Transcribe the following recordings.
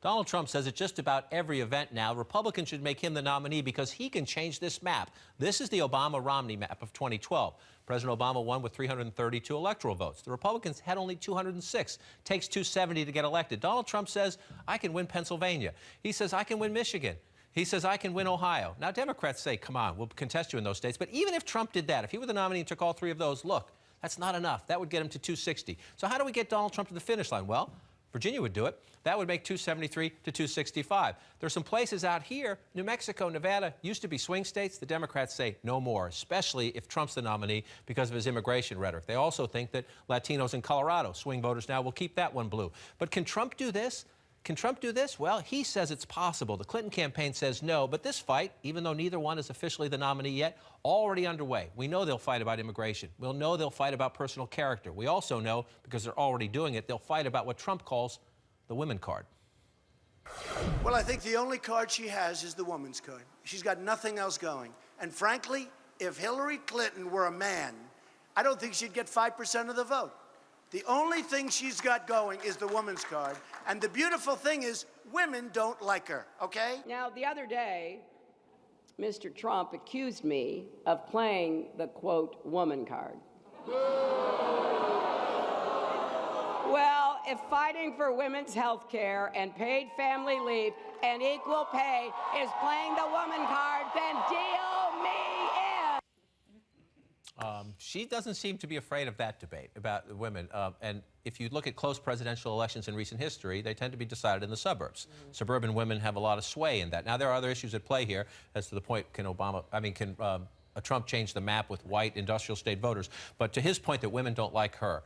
Donald Trump says at just about every event now, Republicans should make him the nominee because he can change this map. This is the Obama-Romney map of 2012. President Obama won with 332 electoral votes. The Republicans had only 206. Takes 270 to get elected. Donald Trump says, I can win Pennsylvania. He says, I can win Michigan. He says, I can win Ohio. Now, Democrats say, come on, we'll contest you in those states. But even if Trump did that, if he were the nominee and took all three of those, look, that's not enough. That would get him to 260. So how do we get Donald Trump to the finish line? Well, Virginia would do it. That would make 273 to 265. There's some places out here, New Mexico, Nevada, used to be swing states. The Democrats say no more, especially if Trump's the nominee because of his immigration rhetoric. They also think that Latinos in Colorado, swing voters now, will keep that one blue. But can Trump do this? Can Trump do this? Well, he says it's possible. The Clinton campaign says no, but this fight, even though neither one is officially the nominee yet, already underway. We know they'll fight about immigration. We'll know they'll fight about personal character. We also know, because they're already doing it, they'll fight about what Trump calls the women card. Well, I think the only card she has is the woman's card. She's got nothing else going. And frankly, if Hillary Clinton were a man, I don't think she'd get 5% of the vote. The only thing she's got going is the woman's card. And the beautiful thing is, women don't like her, okay? Now, the other day, Mr. Trump accused me of playing the, quote, woman card. Well, if fighting for women's health care and paid family leave and equal pay is playing the woman card, then deal me in. She doesn't seem to be afraid of that debate about the women. And if you look at close presidential elections in recent history, they tend to be decided in the suburbs. Suburban women have a lot of sway in that. Now, there are other issues at play here as to the point, can Trump change the map with white industrial state voters? But to his point that women don't like her,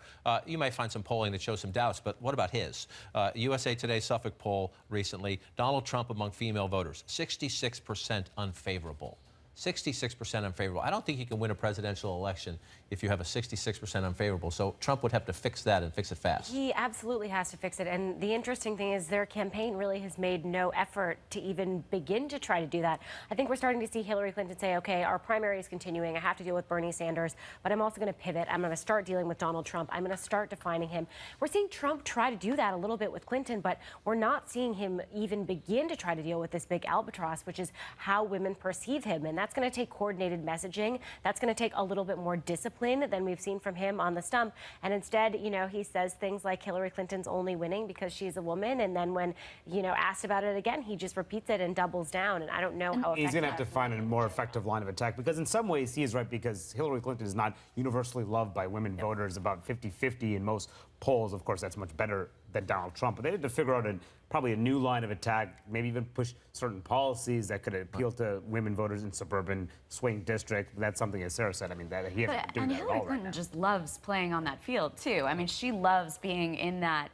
you might find some polling that shows some doubts, but what about his? USA Today Suffolk poll recently, Donald Trump among female voters, 66% unfavorable. 66% unfavorable. I don't think you can win a presidential election if you have a 66% unfavorable. So Trump would have to fix that and fix it fast. He absolutely has to fix it. And the interesting thing is their campaign really has made no effort to even begin to try to do that. I think we're starting to see Hillary Clinton say, okay, our primary is continuing. I have to deal with Bernie Sanders, but I'm also going to pivot. I'm going to start dealing with Donald Trump. I'm going to start defining him. We're seeing Trump try to do that a little bit with Clinton, but we're not seeing him even begin to try to deal with this big albatross, which is how women perceive him. And that's going to take coordinated messaging. That's going to take a little bit more discipline than we've seen from him on the stump. And instead, you know, he says things like Hillary Clinton's only winning because she's a woman. And then when, you know, asked about it again, he just repeats it and doubles down. And I don't know how effective he's going to have to find a more effective line of attack, because in some ways he is right, because Hillary Clinton is not universally loved by women voters, about 50-50 in most polls. Of course, that's much better than Donald Trump. But they had to figure out probably a new line of attack, maybe even push certain policies that could appeal to women voters in suburban swing districts. That's something, as Sarah said, I mean, that he has to do and that Hillary all Clinton right now. just loves playing on that field, too. I mean, she loves being in that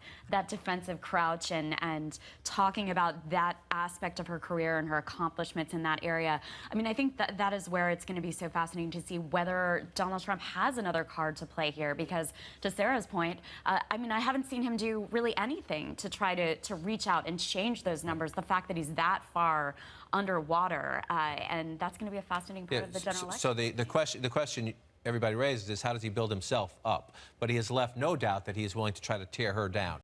defensive crouch and talking about that aspect of her career and her accomplishments in that area. I mean, I think that is where it's going to be so fascinating to see whether Donald Trump has another card to play here, because to Sarah's point, I mean, I haven't seen him do really anything to try to reach out and change those numbers. The fact that he's that far underwater, and that's going to be a fascinating part of the general election. So the question everybody raises is, how does he build himself up? But he has left no doubt that he is willing to try to tear her down.